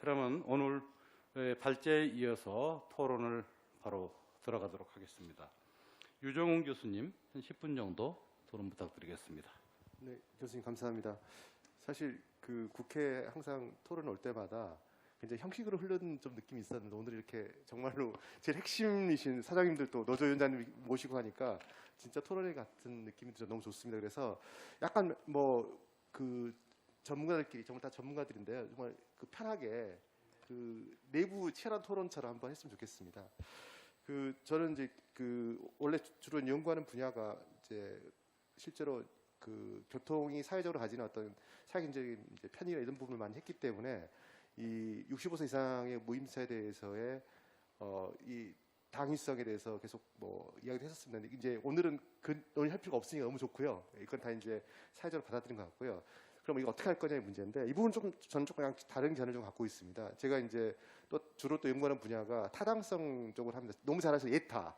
그러면 오늘 발제에 이어서 토론을 바로 들어가도록 하겠습니다. 유정훈 교수님, 한 10분 정도 토론 부탁드리겠습니다. 네, 교수님 감사합니다. 사실 그 국회 항상 토론 올 때마다 굉장히 형식으로 흐르는 좀 느낌이 있었는데 오늘 이렇게 정말로 제일 핵심이신 사장님들도 노조위원장님 모시고 하니까 진짜 토론회 같은 느낌이 들어 너무 좋습니다. 그래서 약간 뭐 그 전문가들끼리 정말 다 전문가들인데요. 정말 그 편하게 그 내부 치열한 토론처럼 한번 했으면 좋겠습니다. 그 저는 이제 그 원래 주로 연구하는 분야가 이제 실제로 그 교통이 사회적으로 가지는 어떤 사회적인 이제 편의나 이런 부분을 많이 했기 때문에 이 65세 이상의 무임차에 대해서의 이 당위성에 대해서 계속 뭐 이야기를 했었습니다. 이제 오늘은 그 논의할 필요가 없으니까 너무 좋고요. 이건 다 이제 사회적으로 받아들인 것 같고요. 그럼 이거 어떻게 할 거냐의 문제인데 이 부분 좀 저는 조금 다른 견해를 좀 갖고 있습니다. 제가 이제 또 주로 또 연구하는 분야가 타당성 쪽으로 합니다. 너무 잘하셔서 예타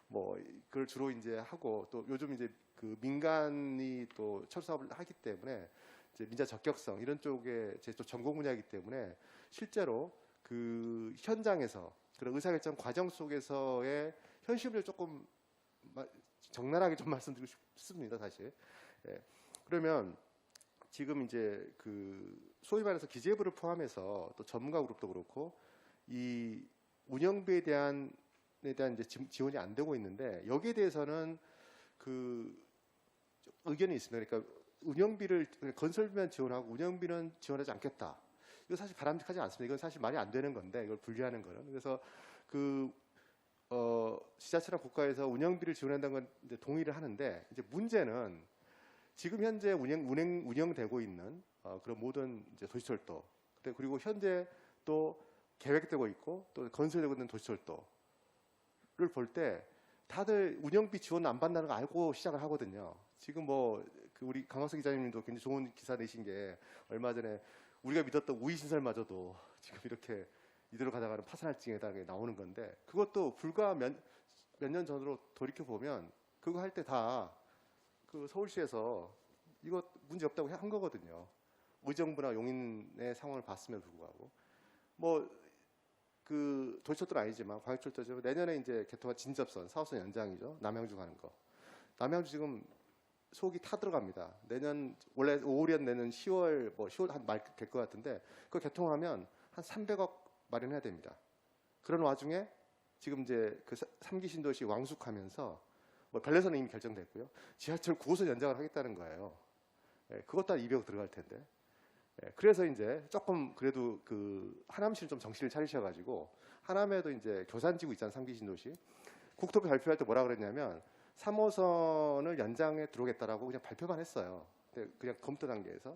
뭐 그걸 주로 이제 하고 또 요즘 이제 그 민간이 또 철사업을 하기 때문에 이제 민자 적격성 이런 쪽에 제 또 전공 분야이기 때문에 실제로 그 현장에서 그런 의사결정 과정 속에서의 현실을 조금 적나라하게 좀 말씀드리고 싶습니다, 사실. 예. 그러면 지금 이제 그 소위 말해서 기재부를 포함해서 또 전문가 그룹도 그렇고 이 운영비에 대한 이제 지원이 안 되고 있는데 여기에 대해서는 그 의견이 있습니다. 그러니까 운영비를 건설비만 지원하고 운영비는 지원하지 않겠다. 이거 사실 바람직하지 않습니다. 이건 사실 말이 안 되는 건데 이걸 분리하는 거는. 그래서 그 지자체나 국가에서 운영비를 지원한다는 건 이제 동의를 하는데 이제 문제는 지금 현재 운영되고 있는 그런 모든 이제 도시철도 그리고 현재 또 계획되고 있고 또 건설되고 있는 도시철도를 볼 때 다들 운영비 지원 안 받는다는 거 알고 시작을 하거든요. 지금 뭐 그 우리 강학석 기자님도 굉장히 좋은 기사 내신 게 얼마 전에 우리가 믿었던 우이신설마저도 지금 이렇게 이대로 가다가는 파산할증에다 나오는 건데 그것도 불과 몇 년 전으로 돌이켜 보면 그거 할 때 다 그 서울시에서 이거 문제 없다고 한 거거든요. 의정부나 용인의 상황을 봤음에도 불구하고 뭐 그 도시철도는 아니지만 광역철도죠. 내년에 이제 개통한 진접선 4호선 연장이죠. 남양주 가는 거. 남양주 지금 속이 타 들어갑니다. 내년 원래 5월이었 내년 10월 뭐 10월 한 말 될 것 같은데 그거 개통하면 한 300억 마련해야 됩니다. 그런 와중에 지금 이제 그 3기 신도시 왕숙하면서 뭐 별내선은 이미 결정됐고요. 지하철 9호선 연장을 하겠다는 거예요. 예, 그것도 한 200억 들어갈 텐데. 예, 그래서 이제 조금 그래도 그 하남시는 좀 정신을 차리셔가지고 하남에도 이제 교산지구 있잖아요. 3기 신도시. 국토부 발표할 때 뭐라 그랬냐면 3호선을 연장에 들어오겠다라고 그냥 발표만 했어요. 그냥 검토 단계에서.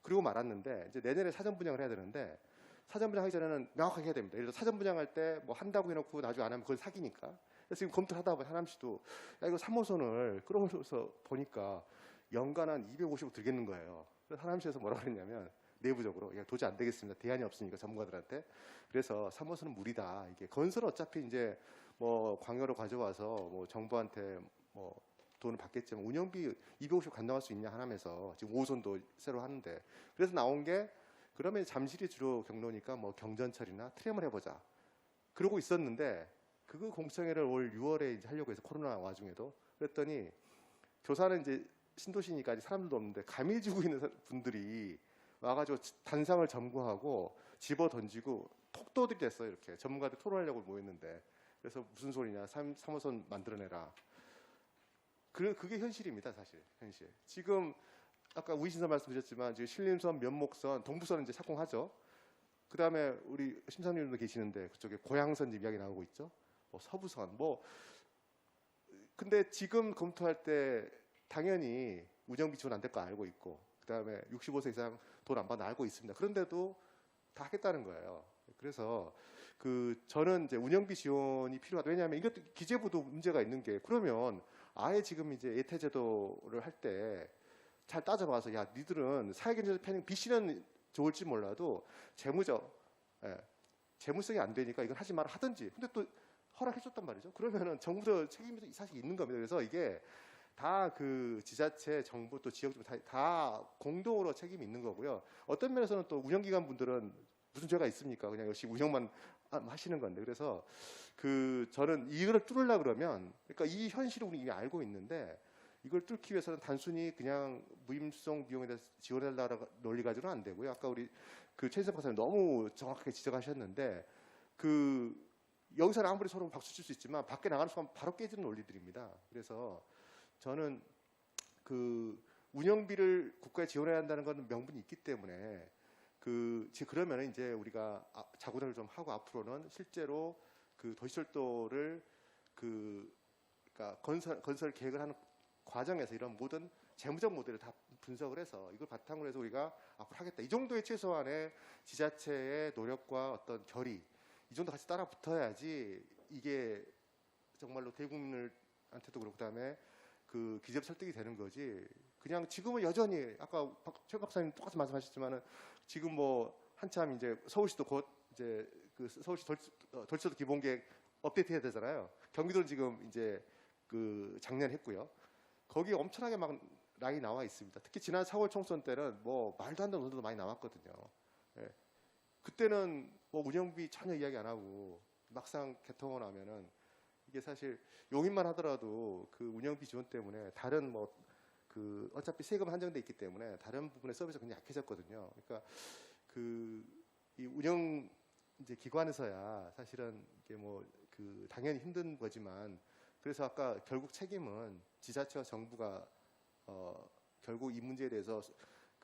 그리고 말았는데 이제 내년에 사전 분양을 해야 되는데 사전 분양하기 전에는 명확하게 해야 됩니다. 예를 들어 사전 분양할 때 뭐 한다고 해놓고 나중에 안 하면 그건 사기니까. 그래서 지금 검토를 하다 보면 하남시도 야 이거 3호선을 끌어올려서 보니까 연간 한 250억 들겠는 거예요. 그래서 하남시에서 뭐라 그랬냐면 내부적으로 야 도저히 안 되겠습니다. 대안이 없으니까 전문가들한테. 그래서 3호선은 무리다. 이게 건설은 어차피 이제 뭐 광역으로 가져와서 뭐 정부한테 뭐 돈을 받겠지만 운영비 250억 감당할 수 있냐 하남에서 지금 5호선도 새로 하는데 그래서 나온 게 그러면 잠실이 주로 경로니까 뭐 경전철이나 트램을 해보자. 그러고 있었는데 그거 공청회를 올 6월에 이제 하려고 해서 코로나 와중에도 그랬더니 교사는 이제 신도시니까 아직 사람들도 없는데 감이지고 있는 분들이 와가지고 단상을 점거하고 집어 던지고 폭도들이 됐어요. 이렇게 전문가들 토론하려고 모였는데 그래서 무슨 소리냐 3호선 만들어내라. 그게 현실입니다. 사실 현실. 지금 아까 우이신선 말씀드렸지만 지금 신림선, 면목선, 동부선은 이제 착공하죠. 그 다음에 우리 심사님도 계시는데 그쪽에 고양선 지금 이야기 나오고 있죠. 뭐 서부선 뭐 근데 지금 검토할 때 당연히 운영비 지원 안 될 거 알고 있고 그 다음에 65세 이상 돈 안 받는 알고 있습니다. 그런데도 다 하겠다는 거예요. 그래서 그 저는 이제 운영비 지원이 필요하다. 왜냐하면 이것도 기재부도 문제가 있는 게 그러면 아예 지금 이제 예태제도를 할 때 잘 따져봐서 야 니들은 사회경제적 편익 BC는 좋을지 몰라도 재무성이 안 되니까 이건 하지 마라 하든지. 근데 또 허락해줬단 말이죠. 그러면은 정부도 책임이 사실 있는 겁니다. 그래서 이게 다 그 지자체, 정부 또 지역적으로 다 공동으로 책임이 있는 거고요. 어떤 면에서는 또 운영기관 분들은 무슨 죄가 있습니까? 그냥 열심히 운영만 하시는 건데. 그래서 저는 이거를 뚫으려 그러면, 그러니까 이 현실을 우리 이미 알고 있는데 이걸 뚫기 위해서는 단순히 그냥 무임수송 비용에 대해서 지원해달라는 논리 가지고는 안 되고요. 아까 우리 최인석 박사님 너무 정확하게 지적하셨는데 여기서는 아무리 서로 박수 칠 수 있지만 밖에 나가는 순간 바로 깨지는 논리들입니다. 그래서 저는 운영비를 국가에 지원해야 한다는 건 명분이 있기 때문에 그러면 이제 우리가 자구전을 좀 하고 앞으로는 실제로 도시철도를 그러니까 건설 계획을 하는 과정에서 이런 모든 재무적 모델을 다 분석을 해서 이걸 바탕으로 해서 우리가 앞으로 하겠다. 이 정도의 최소한의 지자체의 노력과 어떤 결의 이 정도 같이 따라 붙어야지 이게 정말로 대국민한테도 그렇고 그다음에 기재부 설득이 되는 거지. 그냥 지금은 여전히 아까 최 박사님 똑같이 말씀하셨지만은 지금 뭐 한참 이제 서울시도 곧 이제 서울시 도시철도 기본계획 업데이트해야 되잖아요. 경기도는 지금 이제 작년에 했고요. 거기 엄청나게 막 랑이 나와 있습니다. 특히 지난 4월 총선 때는 뭐 말도 안 되는 논란도 많이 나왔거든요. 예. 그때는 뭐 운영비 전혀 이야기 안 하고 막상 개통을 하면은 이게 사실 용인만 하더라도 운영비 지원 때문에 다른 뭐 어차피 세금 한정돼 있기 때문에 다른 부분의 서비스가 굉장히 약해졌거든요. 그러니까 이 운영 이제 기관에서야 사실은 이게 뭐 당연히 힘든 거지만 그래서 아까 결국 책임은 지자체와 정부가 결국 이 문제에 대해서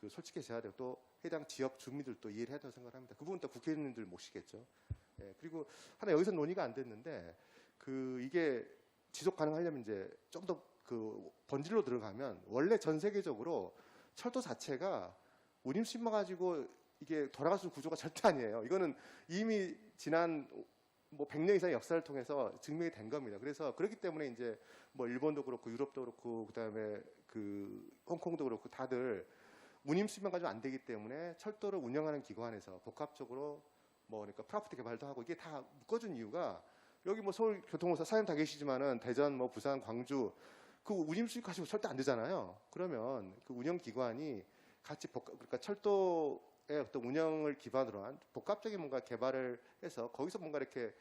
솔직해져야 되고 또 해당 지역 주민들도 이해를 해야 된다고 생각을 합니다. 그 부분 또 국회의원님들 모시겠죠. 예, 그리고 하나 여기서 논의가 안 됐는데 이게 지속 가능하려면 이제 좀 더 본질로 들어가면 원래 전 세계적으로 철도 자체가 운임수입만 가지고 이게 돌아갈 수 있는 구조가 절대 아니에요. 이거는 이미 지난 뭐 100년 이상의 역사를 통해서 증명이 된 겁니다. 그래서 그렇기 때문에 이제 뭐 일본도 그렇고 유럽도 그렇고 그다음에 홍콩도 그렇고 다들 운임수입만 가지고 안 되기 때문에 철도를 운영하는 기관에서 복합적으로 뭐 그러니까 프라프트 개발도 하고 이게 다 묶어준 이유가 여기 뭐 서울교통공사 사장님 다 계시지만은 대전 뭐 부산 광주 운임수입 가지고 절대 안 되잖아요. 그러면 운영기관이 같이 그러니까 철도의 어떤 운영을 기반으로 한 복합적인 뭔가 개발을 해서 거기서 뭔가 이렇게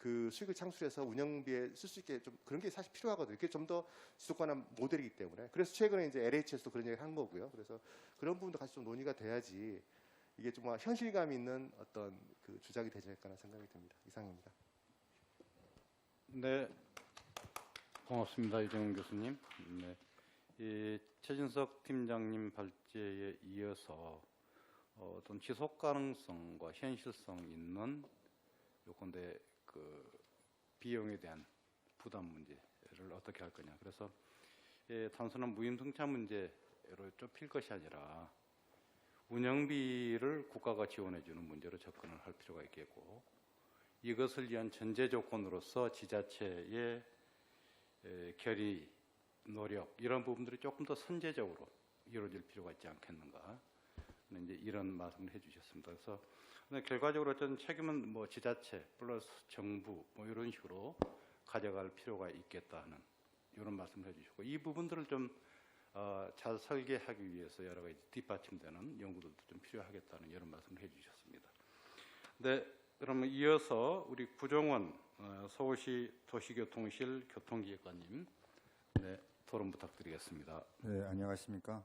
수익을 창출해서 운영비에 쓸 수 있게 좀 그런 게 사실 필요하거든요. 이게 좀 더 지속 가능한 모델이기 때문에. 그래서 최근에 이제 LH에서도 그런 얘기를 한 거고요. 그래서 그런 부분도 같이 좀 논의가 돼야지 이게 좀 현실감 있는 어떤 주작이 되지 않을까 생각이 듭니다. 이상입니다. 네, 고맙습니다, 이정훈 교수님. 네, 이 최진석 팀장님 발제에 이어서 어떤 지속 가능성과 현실성 있는 요건대 비용에 대한 부담 문제를 어떻게 할 거냐. 그래서 단순한 무임승차 문제로 좁힐 것이 아니라 운영비를 국가가 지원해주는 문제로 접근을 할 필요가 있겠고 이것을 위한 전제 조건으로서 지자체의 결의, 노력 이런 부분들이 조금 더 선제적으로 이루어질 필요가 있지 않겠는가. 이제 이런 말씀을 해주셨습니다. 그래서 결과적으로 어떤 책임은 뭐 지자체 플러스 정부 뭐 이런 식으로 가져갈 필요가 있겠다 하는 이런 말씀을 해주셨고 이 부분들을 좀 잘 설계하기 위해서 여러 가지 뒷받침되는 연구들도 좀 필요하겠다는 이런 말씀을 해주셨습니다. 네, 그러면 이어서 우리 구종원 서울시 도시교통실 교통기획관님 네, 토론 부탁드리겠습니다. 네, 안녕하십니까.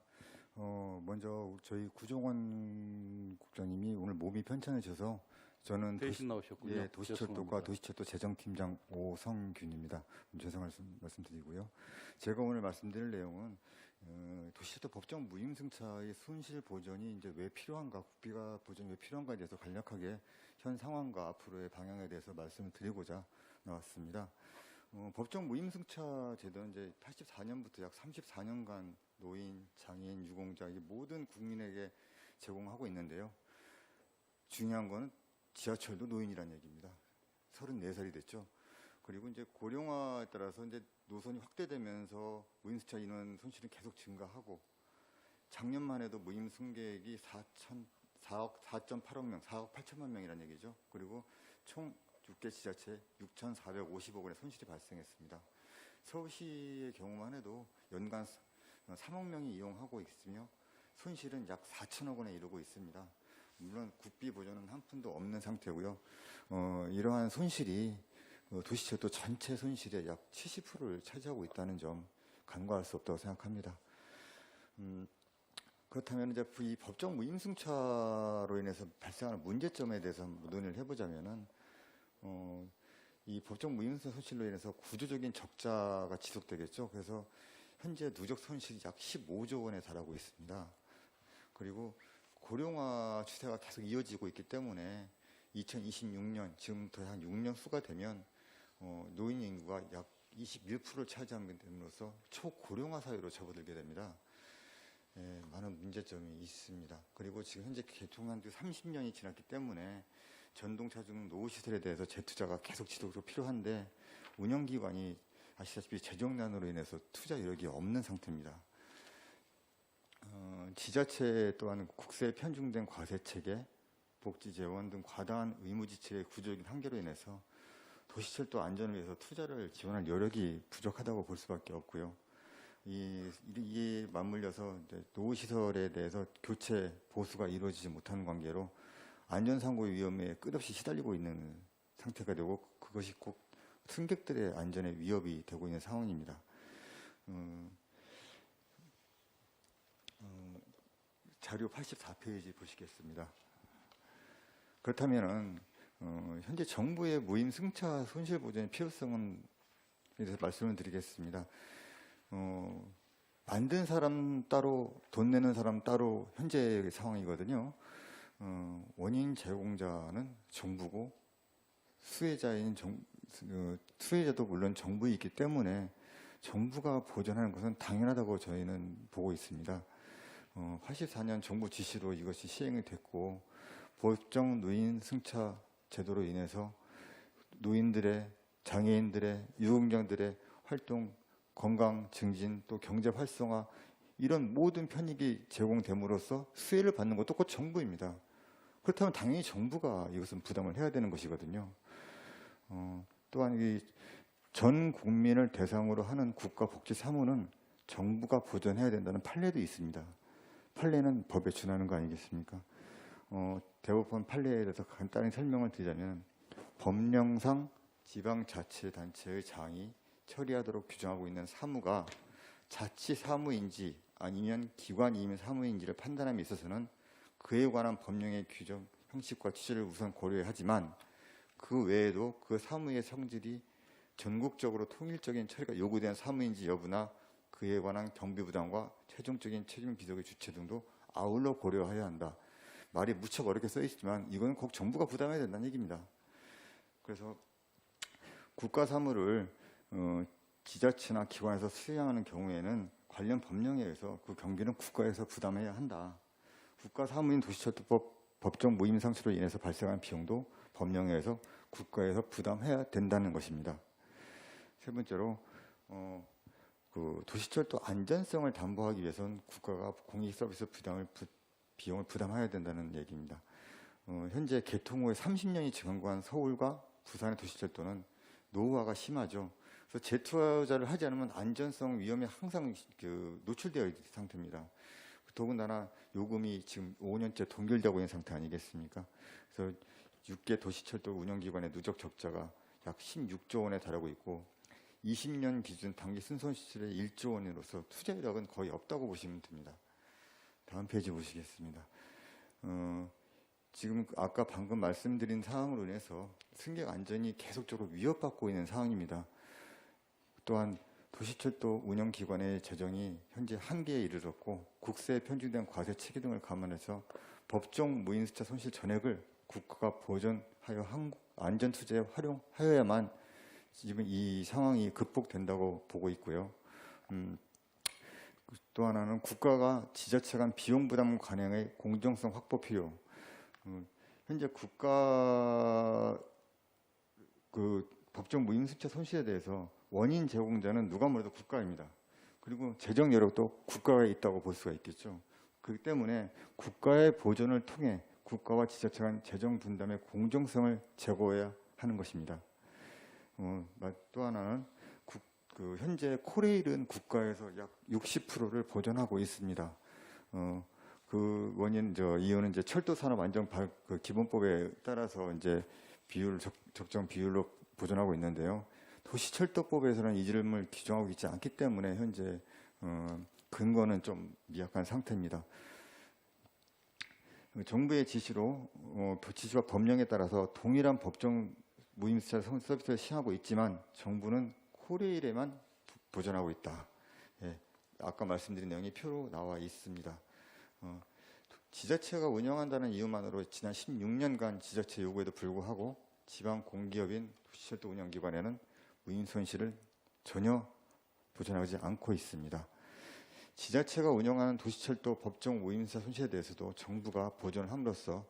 먼저 저희 구종원 국장님이 오늘 몸이 편찮으셔서 저는 대신 나오셨군요. 예, 도시철도과 도시철도 재정팀장 오성균입니다. 죄송한 말씀드리고요. 제가 오늘 말씀드릴 내용은 도시철도 법정 무임승차의 손실 보전이 이제 왜 필요한가, 국비가 보전이 왜 필요한가에 대해서 간략하게 현 상황과 앞으로의 방향에 대해서 말씀을 드리고자 나왔습니다. 법정 무임승차 제도는 이제 84년부터 약 34년간 노인, 장애인, 유공자 이 모든 국민에게 제공하고 있는데요. 중요한 거는 지하철도 노인이라는 얘기입니다. 34살이 됐죠. 그리고 이제 고령화에 따라서 이제 노선이 확대되면서 무임승차 인원 손실은 계속 증가하고 작년만 해도 무임 승객이 4.8억 명, 4억 8천만 명이라는 얘기죠. 그리고 총 6개 지자체 6,450억 원의 손실이 발생했습니다. 서울시의 경우만 해도 연간 3억 명이 이용하고 있으며 손실은 약 4천억 원에 이르고 있습니다. 물론 국비 보전은 한 푼도 없는 상태고요. 이러한 손실이 도시철도 전체 손실의 약 70%를 차지하고 있다는 점 간과할 수 없다고 생각합니다. 그렇다면 이제 이 법정 무임승차로 인해서 발생하는 문제점에 대해서 한번 논의를 해보자면은 이 법정 무임승차 손실로 인해서 구조적인 적자가 지속되겠죠. 그래서 현재 누적 손실이 약 15조 원에 달하고 있습니다. 그리고 고령화 추세가 계속 이어지고 있기 때문에 2026년 지금부터 한 6년 후가 되면 노인 인구가 약 21%를 차지함으로써 초고령화 사회로 접어들게 됩니다. 많은 문제점이 있습니다. 그리고 지금 현재 개통한 지 30년이 지났기 때문에 전동차 중 노후시설에 대해서 재투자가 계속 지속적으로 필요한데 운영기관이 아시다시피 재정난으로 인해서 투자 이력이 없는 상태입니다. 지자체 또한 국세에 편중된 과세체계, 복지재원 등 과다한 의무지출의 구조적인 한계로 인해서 도시철도 안전을 위해서 투자를 지원할 여력이 부족하다고 볼 수밖에 없고요. 이에 맞물려서 이제 노후시설에 대해서 교체, 보수가 이루어지지 못하는 관계로 안전사고의 위험에 끝없이 시달리고 있는 상태가 되고 그것이 꼭 승객들의 안전에 위협이 되고 있는 상황입니다. 자료 84페이지 보시겠습니다. 그렇다면은 현재 정부의 무임승차 손실보전의 필요성은 대해서 말씀을 드리겠습니다. 만든 사람 따로, 돈 내는 사람 따로 현재의 상황이거든요. 원인 제공자는 정부고 수혜자도 물론 정부이기 때문에 정부가 보전하는 것은 당연하다고 저희는 보고 있습니다. 84년 정부 지시로 이것이 시행이 됐고 법정 노인 승차 제도로 인해서 노인들의, 장애인들의, 유공자들의 활동, 건강 증진, 또 경제 활성화 이런 모든 편익이 제공됨으로써 수혜를 받는 것도 곧 정부입니다. 그렇다면 당연히 정부가 이것은 부담을 해야 되는 것이거든요. 또한 전 국민을 대상으로 하는 국가복지사무는 정부가 보전해야 된다는 판례도 있습니다. 판례는 법에 준하는 거 아니겠습니까? 대법원 판례에 대해서 간단히 설명을 드리자면 법령상 지방자치단체의 장이 처리하도록 규정하고 있는 사무가 자치사무인지 아니면 기관임의 사무인지를 판단함에 있어서는 그에 관한 법령의 규정, 형식과 취지를 우선 고려해야 하지만 그 외에도 그 사무의 성질이 전국적으로 통일적인 처리가 요구된 사무인지 여부나 그에 관한 경비부담과 최종적인 책임 비속의 주체 등도 아울러 고려해야 한다. 말이 무척 어렵게 써 있지만 이건 꼭 정부가 부담해야 된다는 얘기입니다. 그래서 국가 사무를 지자체나 기관에서 수행하는 경우에는 관련 법령에 의해서 그 경비는 국가에서 부담해야 한다. 국가 사무인 도시철도법 법정 무임상실로 인해서 발생한 비용도 법령에 의해서 국가에서 부담해야 된다는 것입니다. 세 번째로 그 도시철도 안전성을 담보하기 위해서는 국가가 공익서비스 비용을 부담해야 된다는 얘기입니다. 현재 개통 후에 30년이 지난 서울과 부산의 도시철도는 노후화가 심하죠. 그래서 재투자를 하지 않으면 안전성 위험에 항상 노출되어 있는 상태입니다. 더군다나 요금이 지금 5년째 동결되고 있는 상태 아니겠습니까? 그래서 6개 도시철도 운영기관의 누적 적자가 약 16조 원에 달하고 있고 20년 기준 단기 순손실의 1조 원으로서 투자 이력은 거의 없다고 보시면 됩니다. 다음 페이지 보시겠습니다. 지금 아까 방금 말씀드린 사항으로 인해서 승객 안전이 계속적으로 위협받고 있는 상황입니다. 또한 도시철도 운영기관의 재정이 현재 한계에 이르렀고 국세에 편중된 과세 체계 등을 감안해서 법정 무임승차 손실 전액을 국가가 보전하여 안전투자에 활용하여야만 지금 이 상황이 극복된다고 보고 있고요. 또 하나는 국가가 지자체 간 비용 부담 관행의 공정성 확보 필요. 현재 국가 법정 무임승차 손실에 대해서 원인 제공자는 누가 뭐래도 국가입니다. 그리고 재정 여력도 국가에 있다고 볼 수가 있겠죠. 그렇기 때문에 국가의 보전을 통해 국가와 지자체 간 재정 분담의 공정성을 제고해야 하는 것입니다. 또 하나는 현재 코레일은 국가에서 약 60%를 보전하고 있습니다. 그 원인 이유는 이제 철도 산업 안정 그 기본법에 따라서 이제 적정 비율로 보존하고 있는데요. 도시철도법에서는 이 점을 규정하고 있지 않기 때문에 현재 근거는 좀 미약한 상태입니다. 정부의 지시로 지시와 법령에 따라서 동일한 법정 무임승차 서비스를 시행하고 있지만 정부는 코레일에만 보존하고 있다. 예, 아까 말씀드린 내용이 표로 나와 있습니다. 지자체가 운영한다는 이유만으로 지난 16년간 지자체 요구에도 불구하고 지방 공기업인 도시철도 운영기관에는 무임 손실을 전혀 보존하지 않고 있습니다. 지자체가 운영하는 도시철도 법정 무임사 손실에 대해서도 정부가 보존을 함으로써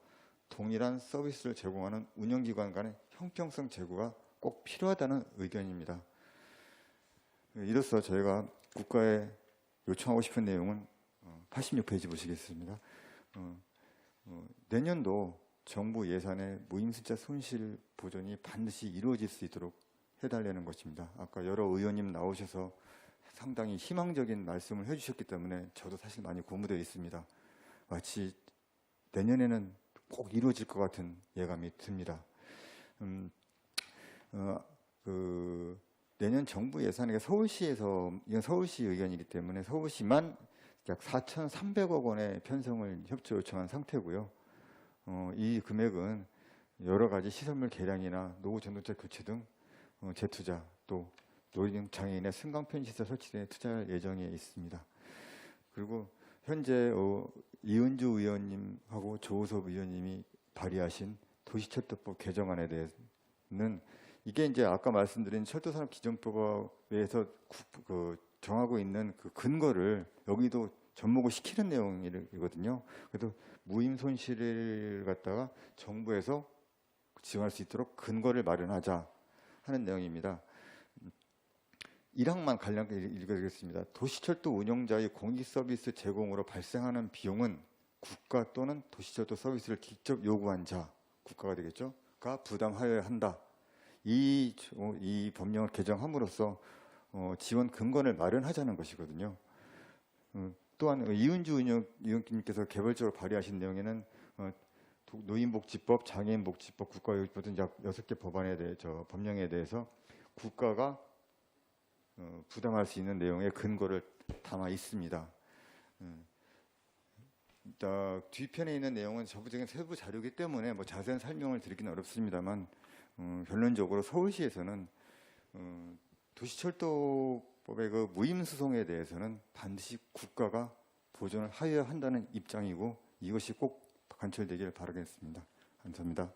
동일한 서비스를 제공하는 운영기관 간의 형평성 제고가 꼭 필요하다는 의견입니다. 이로써 저희가 국가에 요청하고 싶은 내용은 86페이지 보시겠습니다. 내년도 정부 예산의 무임승차 손실 보존이 반드시 이루어질 수 있도록 해달라는 것입니다. 아까 여러 의원님 나오셔서 상당히 희망적인 말씀을 해주셨기 때문에 저도 사실 많이 고무되어 있습니다. 마치 내년에는 꼭 이루어질 것 같은 예감이 듭니다. 내년 정부 예산에 서울시에서, 이건 서울시 의견이기 때문에 서울시만 약 4,300억 원의 편성을 협조 요청한 상태고요. 이 금액은 여러 가지 시설물 개량이나 노후 전동차 교체 등 재투자, 또 노인 장애인의 승강편 시설 설치에 투자할 예정에 있습니다. 그리고 현재 이은주 의원님하고 조우섭 의원님이 발의하신 도시철도법 개정안에 대해서는 이게 이제 아까 말씀드린 철도산업기준법에서 정하고 있는 그 근거를 여기도 접목을 시키는 내용이거든요. 그래서 무임 손실을 갖다가 정부에서 지원할 수 있도록 근거를 마련하자 하는 내용입니다. 1항만 간략하게 읽어드리겠습니다. 도시철도 운영자의 공익 서비스 제공으로 발생하는 비용은 국가 또는 도시철도 서비스를 직접 요구한 자, 국가가 되겠죠? 가 부담하여야 한다. 이 법령을 개정함으로써 지원 근거를 마련하자는 것이거든요. 또한 이은주 의원님께서 개별적으로 발의하신 내용에는 노인복지법, 장애인복지법, 국가요지법 등 약 6개 법령에 대해서 국가가 부담할 수 있는 내용의 근거를 담아 있습니다. 뒤편에 있는 내용은 정부적인 세부 자료이기 때문에 자세한 설명을 드리기는 어렵습니다만 결론적으로 서울시에서는 도시철도법의 그 무임수송에 대해서는 반드시 국가가 보존을 하여야 한다는 입장이고 이것이 꼭 관철되기를 바라겠습니다. 감사합니다.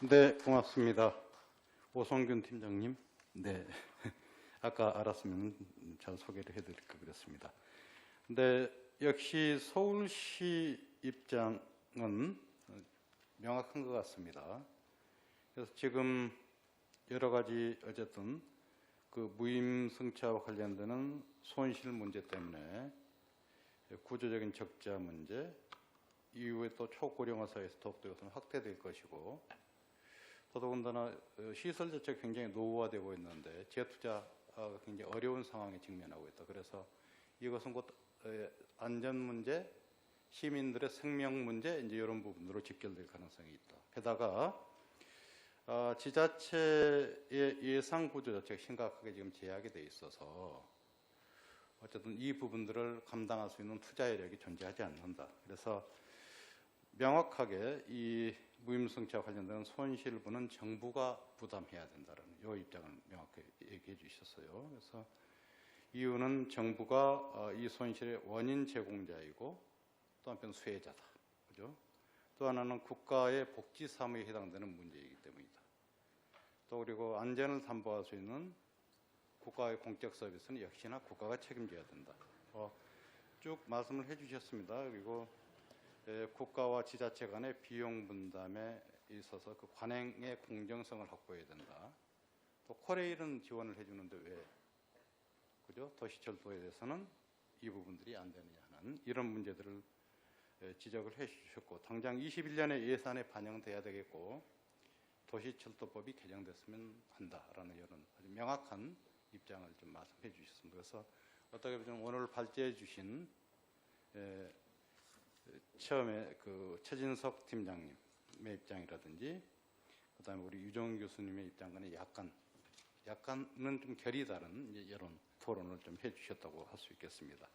네, 고맙습니다. 오성균 팀장님. 네, 아까 알았으면 잘 소개를 해드릴 걸 그랬습니다. 근데 역시 서울시 입장은 명확한 것 같습니다. 그래서 지금 여러 가지 어쨌든 그 무임승차와 관련되는 손실 문제 때문에 구조적인 적자 문제, 이후에 또 초고령화 사회에서 더욱더 이것은 확대될 것이고, 더더군다나 시설 자체가 굉장히 노후화되고 있는데 재투자가 굉장히 어려운 상황에 직면하고 있다. 그래서 이것은 곧 안전 문제, 시민들의 생명 문제, 이제 이런 부분으로 직결될 가능성이 있다. 게다가 지자체의 예산 구조 자체가 심각하게 지금 제약이 돼 있어서 어쨌든 이 부분들을 감당할 수 있는 투자 여력이 존재하지 않는다. 그래서 명확하게 이 무임승차와 관련된 손실분은 정부가 부담해야 된다는 이 입장을 명확히 얘기해 주셨어요. 그래서 이유는 정부가 이 손실의 원인 제공자이고 또 한편 수혜자다. 그죠? 또 하나는 국가의 복지 사무에 해당되는 문제이기 때문이다. 또 그리고 안전을 담보할 수 있는 국가의 공적 서비스는 역시나 국가가 책임져야 된다. 쭉 말씀을 해주셨습니다. 그리고 국가와 지자체 간의 비용 분담에 있어서 그 관행의 공정성을 확보해야 된다. 또 코레일은 지원을 해주는데 왜, 그죠? 도시철도에 대해서는 이 부분들이 안 되느냐 하는 이런 문제들을 지적을 해주셨고, 당장 21년에 예산에 반영돼야 되겠고 도시철도법이 개정됐으면 한다라는 이런 아주 명확한 입장을 좀 말씀해 주셨습니다. 그래서 어떻게 보면 오늘 발제해 주신 처음에 그 최진석 팀장님의 입장이라든지 그다음에 우리 유정 교수님의 입장과는 약간은 좀 결이 다른 이제 이런 토론을 좀 해주셨다고 할 수 있겠습니다.